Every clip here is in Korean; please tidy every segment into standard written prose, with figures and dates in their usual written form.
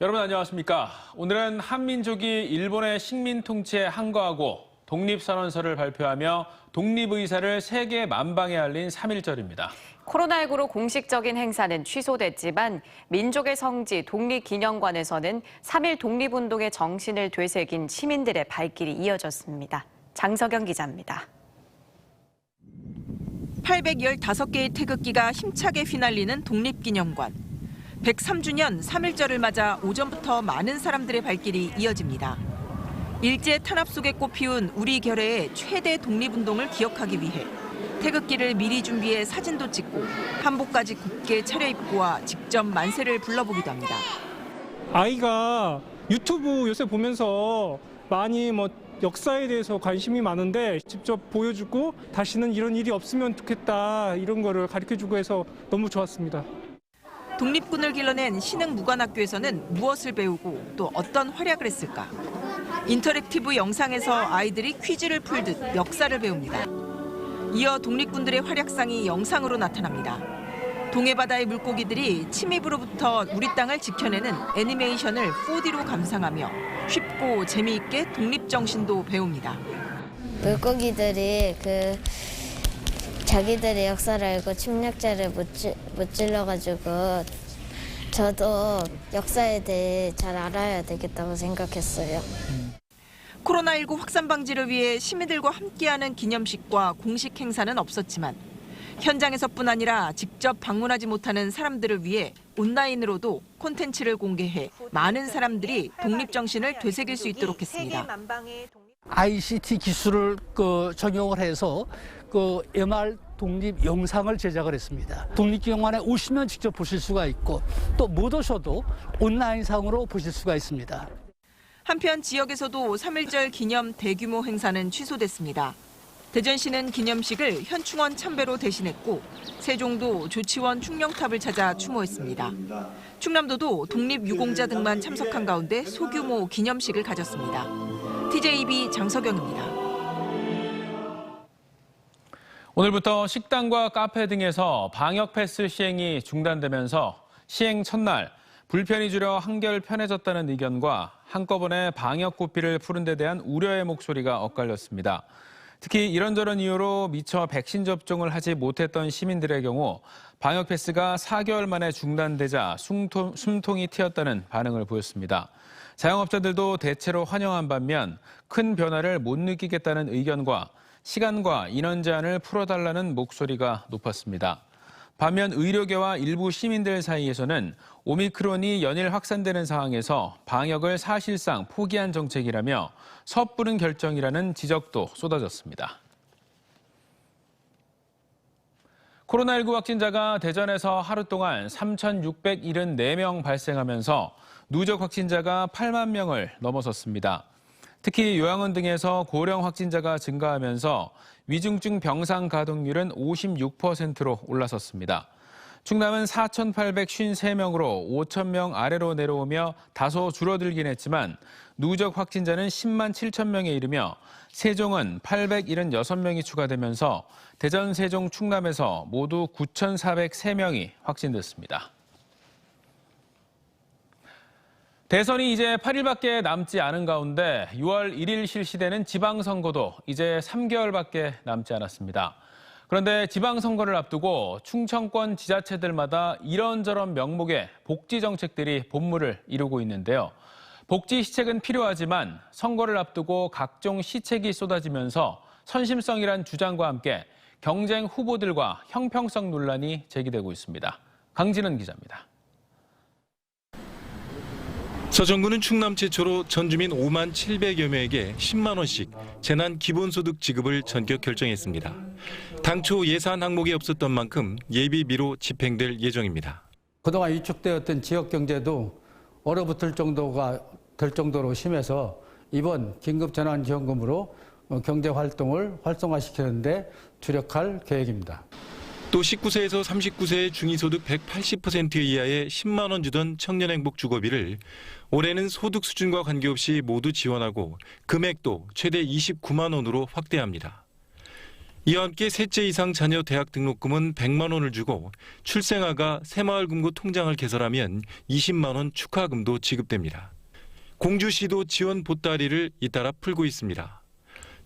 여러분 안녕하십니까? 오늘은 한민족이 일본의 식민 통치에 항거하고 독립선언서를 발표하며 독립의사를 세계 만방에 알린 3.1절입니다. 코로나19로 공식적인 행사는 취소됐지만 민족의 성지 독립기념관에서는 3.1 독립운동의 정신을 되새긴 시민들의 발길이 이어졌습니다. 장석영 기자입니다. 815개의 태극기가 힘차게 휘날리는 독립기념관. 103주년 3.1절을 맞아 오전부터 많은 사람들의 발길이 이어집니다. 일제 탄압 속에 꽃피운 우리 결의의 최대 독립운동을 기억하기 위해 태극기를 미리 준비해 사진도 찍고 한복까지 곱게 차려입고와 직접 만세를 불러보기도 합니다. 아이가 유튜브 요새 보면서 많이 역사에 대해서 관심이 많은데 직접 보여주고 다시는 이런 일이 없으면 좋겠다 이런 거를 가르쳐주고 해서 너무 좋았습니다. 독립군을 길러낸 신흥무관학교에서는 무엇을 배우고 또 어떤 활약을 했을까? 인터랙티브 영상에서 아이들이 퀴즈를 풀듯 역사를 배웁니다. 이어 독립군들의 활약상이 영상으로 나타납니다. 동해바다의 물고기들이 침입으로부터 우리 땅을 지켜내는 애니메이션을 4D로 감상하며 쉽고 재미있게 독립정신도 배웁니다. 물고기들이 자기들의 역사를 알고 침략자를 무찔러가지고 저도 역사에 대해 잘 알아야 되겠다고 생각했어요. 코로나19 확산 방지를 위해 시민들과 함께하는 기념식과 공식 행사는 없었지만 현장에서뿐 아니라 직접 방문하지 못하는 사람들을 위해 온라인으로도 콘텐츠를 공개해 많은 사람들이 독립정신을 되새길 수 있도록 했습니다. ICT 기술을 적용을 해서 MR 독립 영상을 제작을 했습니다. 독립기념관에 오시면 직접 보실 수가 있고 또 못 오셔도 온라인상으로 보실 수가 있습니다. 한편 지역에서도 3.1절 기념 대규모 행사는 취소됐습니다. 대전시는 기념식을 현충원 참배로 대신했고 세종도 조치원 충령탑을 찾아 추모했습니다. 충남도도 독립유공자 등만 참석한 가운데 소규모 기념식을 가졌습니다. TJB 장석영입니다. 오늘부터 식당과 카페 등에서 방역 패스 시행이 중단되면서 시행 첫날 불편이 줄여 한결 편해졌다는 의견과 한꺼번에 방역 고삐를 푸는 데 대한 우려의 목소리가 엇갈렸습니다. 특히 이런저런 이유로 미처 백신 접종을 하지 못했던 시민들의 경우 방역 패스가 4개월 만에 중단되자 숨통이 트였다는 반응을 보였습니다. 자영업자들도 대체로 환영한 반면 큰 변화를 못 느끼겠다는 의견과 시간과 인원 제한을 풀어달라는 목소리가 높았습니다. 반면 의료계와 일부 시민들 사이에서는 오미크론이 연일 확산되는 상황에서 방역을 사실상 포기한 정책이라며 섣부른 결정이라는 지적도 쏟아졌습니다. 코로나19 확진자가 대전에서 하루 동안 3,674명 발생하면서 누적 확진자가 8만 명을 넘어섰습니다. 특히 요양원 등에서 고령 확진자가 증가하면서 위중증 병상 가동률은 56%로 올라섰습니다. 충남은 4,853명으로 5,000명 아래로 내려오며 다소 줄어들긴 했지만 누적 확진자는 10만 7천 명에 이르며 세종은 876명이 추가되면서 대전, 세종, 충남에서 모두 9,403명이 확진됐습니다. 대선이 이제 8일밖에 남지 않은 가운데 6월 1일 실시되는 지방선거도 이제 3개월밖에 남지 않았습니다. 그런데 지방선거를 앞두고 충청권 지자체들마다 이런저런 명목의 복지 정책들이 본물을 이루고 있는데요. 복지 시책은 필요하지만 선거를 앞두고 각종 시책이 쏟아지면서 선심성이란 주장과 함께 경쟁 후보들과 형평성 논란이 제기되고 있습니다. 강진은 기자입니다. 서정구는 충남 최초로 전주민 5만 700여 명에게 10만 원씩 재난 기본소득 지급을 전격 결정했습니다. 당초 예산 항목이 없었던 만큼 예비비로 집행될 예정입니다. 그동안 위축되었던 지역 경제도 얼어붙을 정도가 될 정도로 심해서 이번 긴급재난지원금으로 경제 활동을 활성화시키는 데 주력할 계획입니다. 또 19세에서 39세의 중위소득 180% 이하의 10만 원 주던 청년행복주거비를 올해는 소득 수준과 관계없이 모두 지원하고 금액도 최대 29만 원으로 확대합니다. 이와 함께 셋째 이상 자녀 대학 등록금은 100만 원을 주고 출생아가 새마을금고 통장을 개설하면 20만 원 축하금도 지급됩니다. 공주시도 지원 보따리를 잇따라 풀고 있습니다.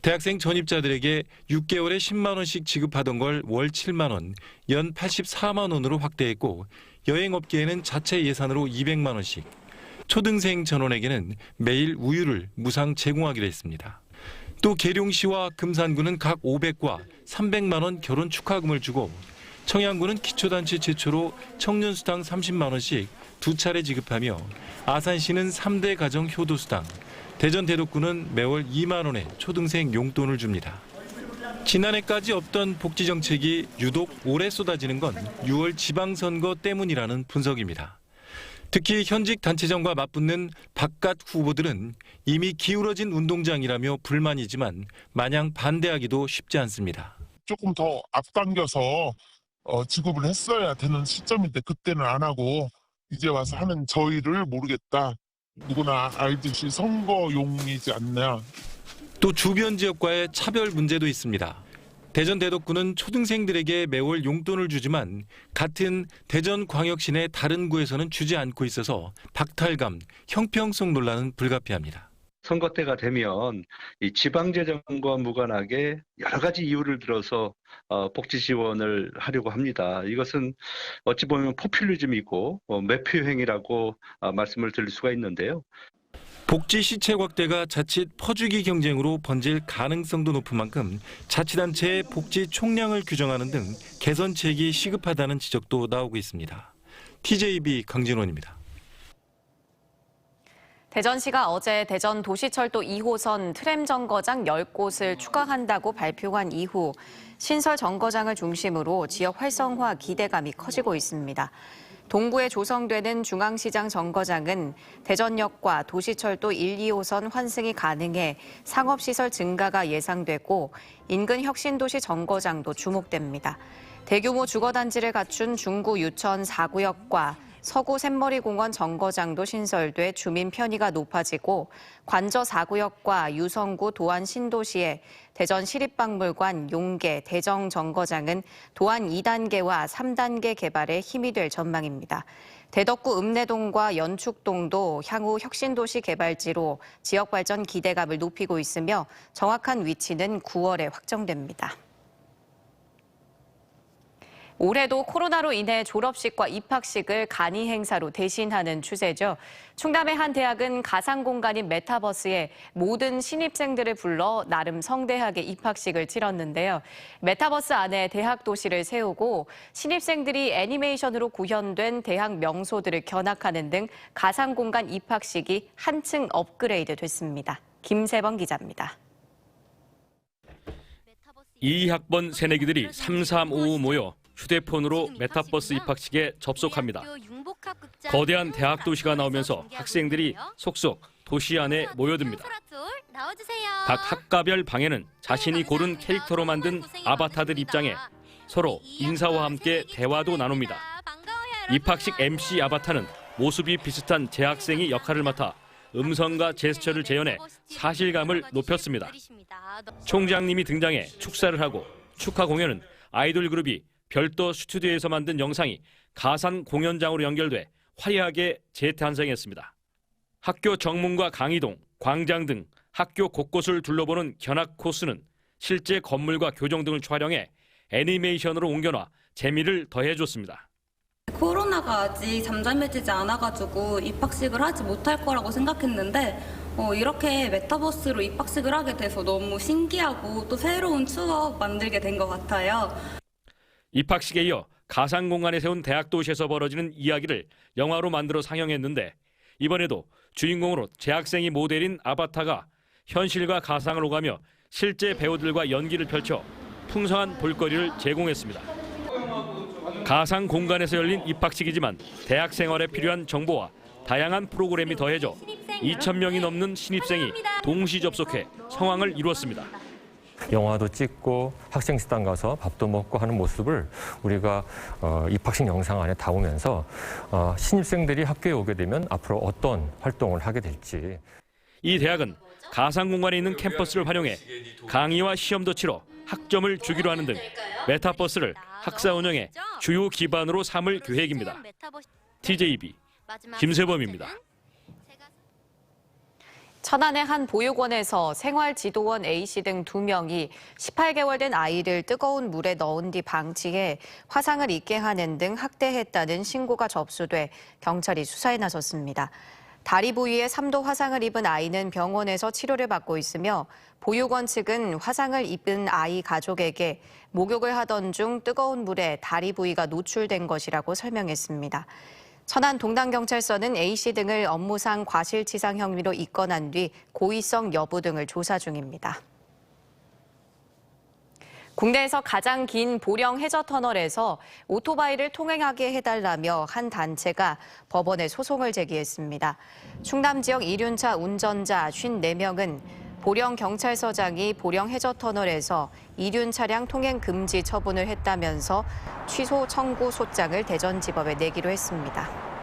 대학생 전입자들에게 6개월에 10만 원씩 지급하던 걸 월 7만 원, 연 84만 원으로 확대했고 여행업계에는 자체 예산으로 200만 원씩, 초등생 전원에게는 매일 우유를 무상 제공하기로 했습니다. 또 계룡시와 금산구는 각 500과 300만 원 결혼 축하금을 주고 청양구는 기초단체 최초로 청년수당 30만 원씩 2차례 지급하며 아산시는 3대 가정 효도수당, 대전 대덕구는 매월 2만 원의 초등생 용돈을 줍니다. 지난해까지 없던 복지 정책이 유독 올해 쏟아지는 건 6월 지방선거 때문이라는 분석입니다. 특히 현직 단체장과 맞붙는 바깥 후보들은 이미 기울어진 운동장이라며 불만이지만 마냥 반대하기도 쉽지 않습니다. 조금 더 앞당겨서 지급을 했어야 되는 시점인데 그때는 안 하고 이제 와서 하는 저희를 모르겠다. 누구나 알듯이 선거용이지 않냐. 또 주변 지역과의 차별 문제도 있습니다. 대전 대덕구는 초등생들에게 매월 용돈을 주지만 같은 대전광역시 내 다른 구에서는 주지 않고 있어서 박탈감, 형평성 논란은 불가피합니다. 선거 때가 되면 이 지방재정과 무관하게 여러 가지 이유를 들어서 복지 지원을 하려고 합니다. 이것은 어찌 보면 포퓰리즘이고 매표 행위라고 말씀을 드릴 수가 있는데요. 복지 시책 확대가 자칫 퍼주기 경쟁으로 번질 가능성도 높은 만큼 자치단체의 복지 총량을 규정하는 등 개선책이 시급하다는 지적도 나오고 있습니다. TJB 강진원입니다. 대전시가 어제 대전 도시철도 2호선 트램 정거장 10곳을 추가한다고 발표한 이후 신설 정거장을 중심으로 지역 활성화 기대감이 커지고 있습니다. 동구에 조성되는 중앙시장 정거장은 대전역과 도시철도 1, 2호선 환승이 가능해 상업시설 증가가 예상되고 인근 혁신도시 정거장도 주목됩니다. 대규모 주거단지를 갖춘 중구 유천 4구역과 서구 샘머리공원 정거장도 신설돼 주민 편의가 높아지고 관저 4구역과 유성구 도안 신도시의 대전 시립박물관, 용계, 대정 정거장은 도안 2단계와 3단계 개발에 힘이 될 전망입니다. 대덕구 읍내동과 연축동도 향후 혁신도시 개발지로 지역발전 기대감을 높이고 있으며 정확한 위치는 9월에 확정됩니다. 올해도 코로나로 인해 졸업식과 입학식을 간이 행사로 대신하는 추세죠. 충남의 한 대학은 가상 공간인 메타버스에 모든 신입생들을 불러 나름 성대하게 입학식을 치렀는데요. 메타버스 안에 대학 도시를 세우고 신입생들이 애니메이션으로 구현된 대학 명소들을 견학하는 등 가상 공간 입학식이 한층 업그레이드 됐습니다. 김세범 기자입니다. 2학번 새내기들이 335 모여 휴대폰으로 메타버스 입학식에 접속합니다. 거대한 대학 도시가 나오면서 학생들이 속속 도시 안에 모여듭니다. 각 학과별 방에는 자신이 고른 캐릭터로 만든 아바타들 입장에 서로 인사와 함께 대화도 나눕니다. 입학식 MC 아바타는 모습이 비슷한 재학생이 역할을 맡아 음성과 제스처를 재현해 사실감을 높였습니다. 총장님이 등장해 축사를 하고 축하 공연은 아이돌 그룹이 별도 스튜디오에서 만든 영상이 가상 공연장으로 연결돼 화려하게 재탄생했습니다. 학교 정문과 강의동, 광장 등 학교 곳곳을 둘러보는 견학 코스는 실제 건물과 교정 등을 촬영해 애니메이션으로 옮겨놔 재미를 더해줬습니다. 코로나가 아직 잠잠해지지 않아가지고 입학식을 하지 못할 거라고 생각했는데 이렇게 메타버스로 입학식을 하게 돼서 너무 신기하고 또 새로운 추억 만들게 된 것 같아요. 입학식에 이어 가상 공간에 세운 대학 도시에서 벌어지는 이야기를 영화로 만들어 상영했는데 이번에도 주인공으로 재학생이 모델인 아바타가 현실과 가상을 오가며 실제 배우들과 연기를 펼쳐 풍성한 볼거리를 제공했습니다. 가상 공간에서 열린 입학식이지만 대학 생활에 필요한 정보와 다양한 프로그램이 더해져 2,000명이 넘는 신입생이 동시 접속해 성황을 이루었습니다. 영화도 찍고 학생 식당 가서 밥도 먹고 하는 모습을 우리가 입학식 영상 안에 담으면서 신입생들이 학교에 오게 되면 앞으로 어떤 활동을 하게 될지. 이 대학은 가상 공간에 있는 캠퍼스를 활용해 강의와 시험도 치러 학점을 주기로 하는 등 메타버스를 학사 운영의 주요 기반으로 삼을 계획입니다. TJB 김세범입니다. 천안의 한 보육원에서 생활지도원 A씨 등 2명이 18개월 된 아이를 뜨거운 물에 넣은 뒤 방치해 화상을 입게 하는 등 학대했다는 신고가 접수돼 경찰이 수사에 나섰습니다. 다리 부위에 3도 화상을 입은 아이는 병원에서 치료를 받고 있으며 보육원 측은 화상을 입은 아이 가족에게 목욕을 하던 중 뜨거운 물에 다리 부위가 노출된 것이라고 설명했습니다. 천안 동단경찰서는 A씨 등을 업무상 과실치상 혐의로 입건한 뒤 고의성 여부 등을 조사 중입니다. 국내에서 가장 긴 보령 해저터널에서 오토바이를 통행하게 해달라며 한 단체가 법원에 소송을 제기했습니다. 충남 지역 이륜차 운전자 54명은 보령경찰서장이 보령 해저터널에서 이륜 차량 통행 금지 처분을 했다면서 취소 청구 소장을 대전지법에 내기로 했습니다.